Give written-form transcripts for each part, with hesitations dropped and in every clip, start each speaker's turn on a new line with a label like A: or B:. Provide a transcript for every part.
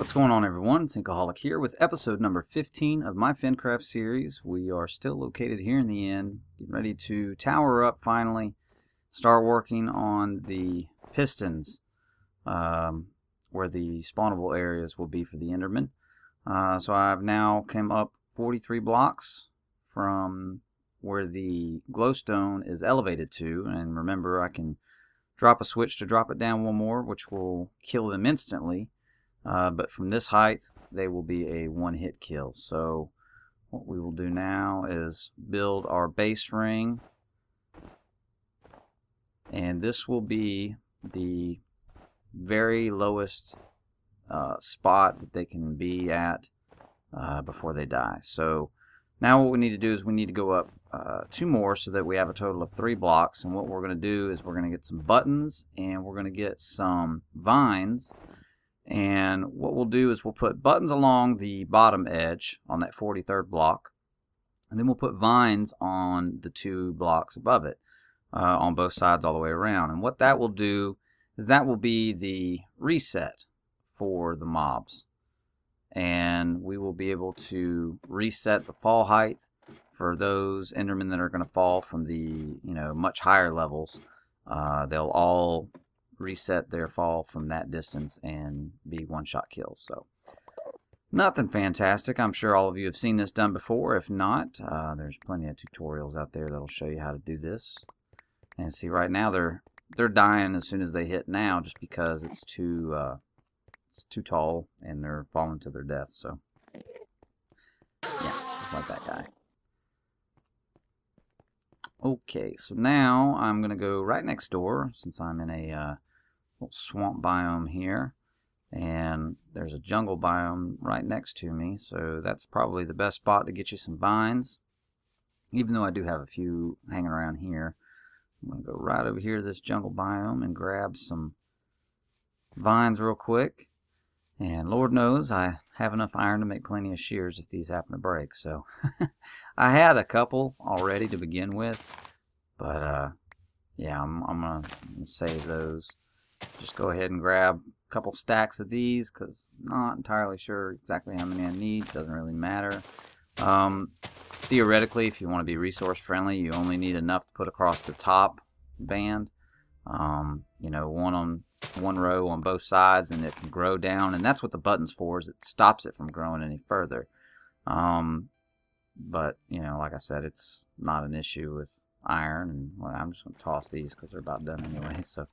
A: What's going on, everyone? It's Alcoholic here with episode number 15 of my Fincraft series. We are still located here in the inn, getting ready to tower up finally, start working on the pistons where the spawnable areas will be for the Enderman. So I've now come up 43 blocks from where the glowstone is elevated to, and remember I can drop a switch to drop it down one more, which will kill them instantly. But from this height, they will be a one-hit kill. So what we will do now is build our base ring. And this will be the very lowest spot that they can be at before they die. So now what we need to do is we need to go up 2 more so that we have a total of 3 blocks. And what we're going to do is we're going to get some buttons and we're going to get some vines. And what we'll do is we'll put buttons along the bottom edge on that 43rd block, and then we'll put vines on the 2 blocks above it on both sides all the way around. And what that will do is that will be the reset for the mobs, and we will be able to reset the fall height for those Endermen that are going to fall from the much higher levels. They'll all reset their fall from that distance and be one-shot kills. So nothing fantastic. I'm sure all of you have seen this done before. If not, there's plenty of tutorials out there that'll show you how to do this. And see, right now they're dying as soon as they hit now, just because it's too tall and they're falling to their death. So yeah, just like that guy. Okay, so now I'm gonna go right next door, since I'm in a little swamp biome here, and there's a jungle biome right next to me, so that's probably the best spot to get you some vines, even though I do have a few hanging around here. I'm going to go right over here to this jungle biome and grab some vines real quick, and Lord knows I have enough iron to make plenty of shears if these happen to break. So I had a couple already to begin with, but yeah, I'm going to save those. Just go ahead and grab a couple stacks of these, because I'm not entirely sure exactly how many I need. Doesn't really matter. Theoretically, if you want to be resource friendly, you only need enough to put across the top band. One row on both sides, and it can grow down, and that's what the button's for, is it stops it from growing any further. But like I said, it's not an issue with iron, and well, I'm just going to toss these because they're about done anyway. So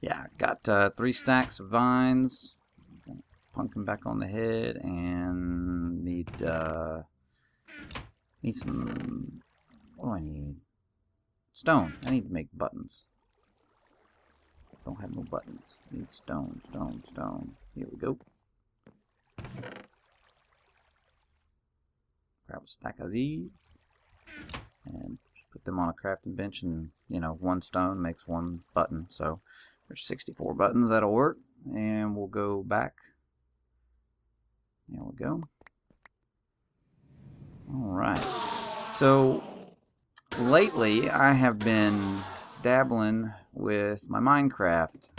A: yeah, got 3 stacks of vines. Punk them back on the head, and need some. What do I need? Stone. I need to make buttons. Don't have no buttons. Need stone, stone, stone. Here we go. Grab a stack of these and put them on a crafting bench, and 1 stone makes 1 button. So there's 64 buttons. That'll work. And we'll go back. There we go. Alright. So lately I have been dabbling with my Minecraft.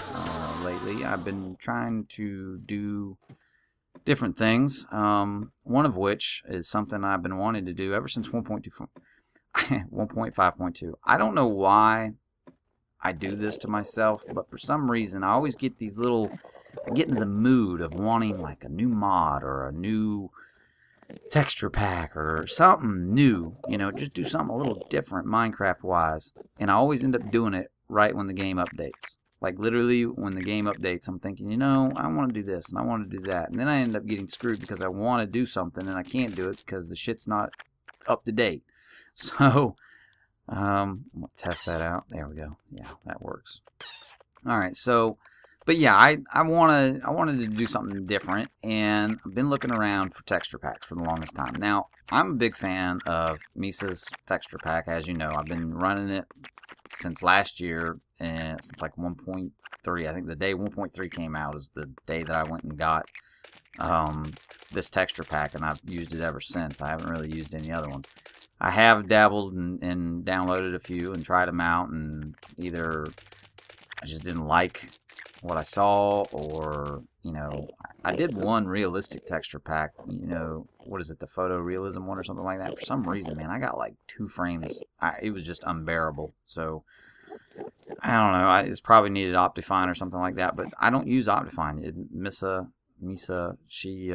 A: Lately I've been trying to do different things. One of which is something I've been wanting to do ever since 1.5.2. I don't know why I do this to myself, but for some reason I always get these I get in the mood of wanting like a new mod or a new texture pack or something new, just do something a little different Minecraft wise, and I always end up doing it right when the game updates. Like literally when the game updates, I'm thinking, I want to do this and I want to do that, and then I end up getting screwed because I want to do something and I can't do it because the shit's not up to date. So I'm gonna test that out. There we go. Yeah, that works. Alright, so but yeah, I wanted to do something different, and I've been looking around for texture packs for the longest time. Now, I'm a big fan of Misa's texture pack, as you know. I've been running it since last year, and since like 1.3. I think the day 1.3 came out is the day that I went and got this texture pack, and I've used it ever since. I haven't really used any other ones. I have dabbled and downloaded a few and tried them out, and either I just didn't like what I saw, or, you know, I did one realistic texture pack, you know, what is it, the photorealism one or something like that. For some reason, man, I got like 2 frames. It was just unbearable. So I don't know. It's probably needed Optifine or something like that, but I don't use Optifine. Misa, she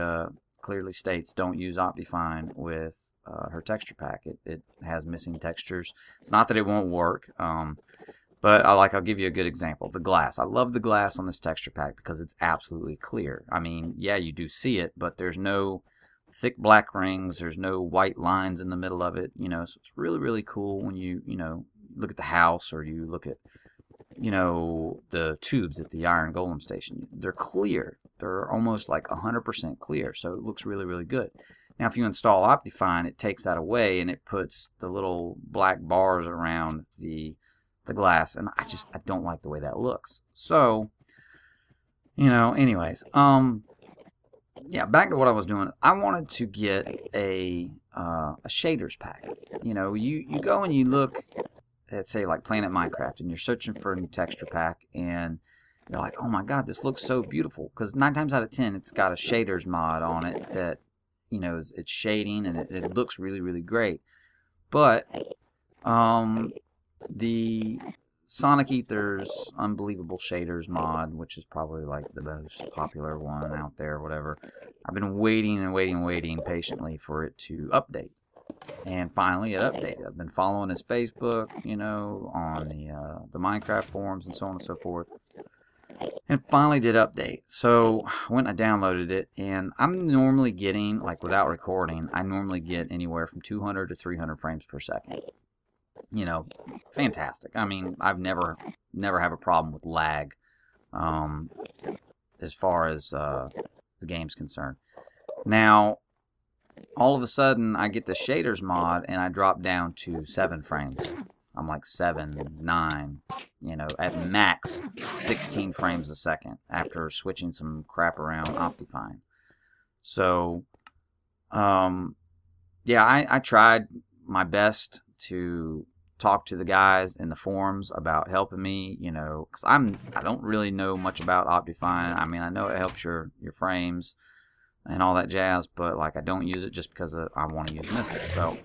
A: clearly states don't use Optifine with her texture pack. It has missing textures. It's not that it won't work, but I'll give you a good example. The glass. I love the glass on this texture pack because it's absolutely clear. I mean, yeah, you do see it, but there's no thick black rings. There's no white lines in the middle of it. You know, so it's really, really cool when you look at the house, or you look at, you know, the tubes at the Iron Golem station. They're clear. They're almost like 100% clear, so it looks really, really good. Now, if you install Optifine, it takes that away and it puts the little black bars around the glass, and I don't like the way that looks. So, you know, anyways, yeah, back to what I was doing. I wanted to get a shaders pack. You know, you go and you look at, say, like Planet Minecraft, and you're searching for a new texture pack, and you're like, oh my god, this looks so beautiful. Because 9 times out of 10, it's got a shaders mod on it that, you know, it's shading, and it looks really, really great. But the Sonic Ether's Unbelievable Shaders mod, which is probably like the most popular one out there, whatever, I've been waiting and waiting patiently for it to update. And finally it updated. I've been following his Facebook, you know, on the Minecraft forums and so on and so forth. And it finally did update. So I went and I downloaded it, and I'm normally getting, like without recording, I normally get anywhere from 200 to 300 frames per second. You know, fantastic. I mean, I've never have a problem with lag as far as the game's concerned. Now, all of a sudden, I get the shaders mod, and I drop down to 7 frames. I'm like 7, 9, you know, at max 16 frames a second after switching some crap around Optifine. So, yeah, I tried my best to talk to the guys in the forums about helping me, you know, because I don't really know much about Optifine. I mean, I know it helps your frames and all that jazz, but like I don't use it just because I want to use missiles. So,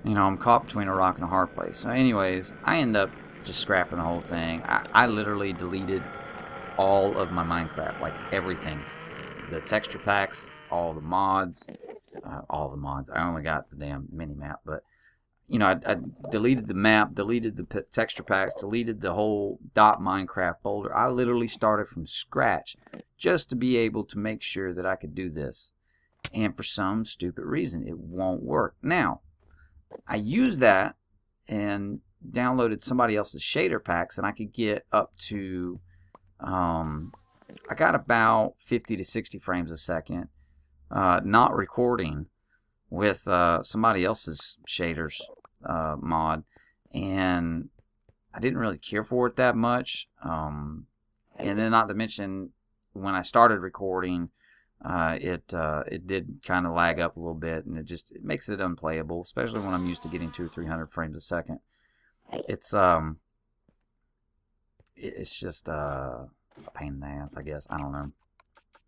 A: you know, I'm caught between a rock and a hard place. So anyways, I end up just scrapping the whole thing. I literally deleted all of my Minecraft, like everything. The texture packs, all the mods. I only got the damn mini-map, but, you know, I deleted the map, deleted the texture packs, deleted the whole .minecraft folder. I literally started from scratch just to be able to make sure that I could do this. And for some stupid reason, it won't work. Now, I used that and downloaded somebody else's shader packs, and I could get up to, I got about 50 to 60 frames a second, not recording, with somebody else's shaders mod, and I didn't really care for it that much. And then, not to mention, when I started recording, it did kind of lag up a little bit, and it makes it unplayable, especially when I'm used to getting 200 or 300 frames a second. It's just a pain in the ass, I guess. I don't know,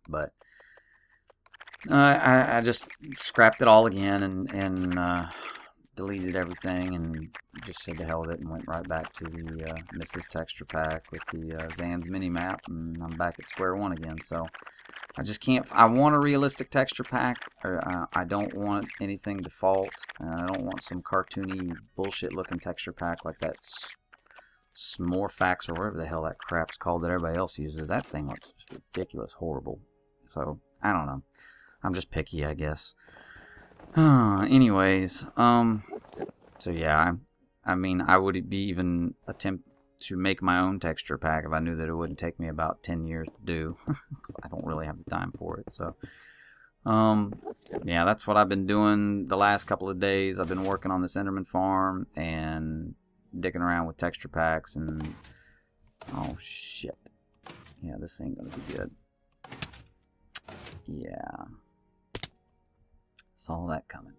A: but I just scrapped it all again and deleted everything and just said to hell with it and went right back to the Mrs. Texture Pack with the Zan's mini map, and I'm back at square one again. So I just can't. I want a realistic texture pack, or I don't want anything default, and I don't want some cartoony bullshit looking texture pack like that Smorfax or whatever the hell that crap's called that everybody else uses. That thing looks ridiculous, horrible. So I don't know. I'm just picky, I guess. Anyways, so yeah, I mean, I would be even attempt to make my own texture pack if I knew that it wouldn't take me about 10 years to do, because I don't really have the time for it. So, yeah, that's what I've been doing the last couple of days. I've been working on this Enderman farm and dicking around with texture packs, and oh shit, yeah, this ain't gonna be good. Yeah. Saw that coming.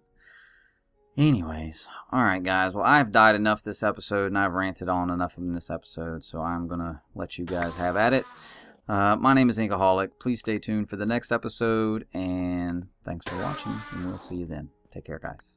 A: Anyways, alright guys, well I've died enough this episode and I've ranted on enough in this episode, so I'm gonna let you guys have at it. My name is Inkaholic. Please stay tuned for the next episode, and thanks for watching, and we'll see you then. Take care, guys.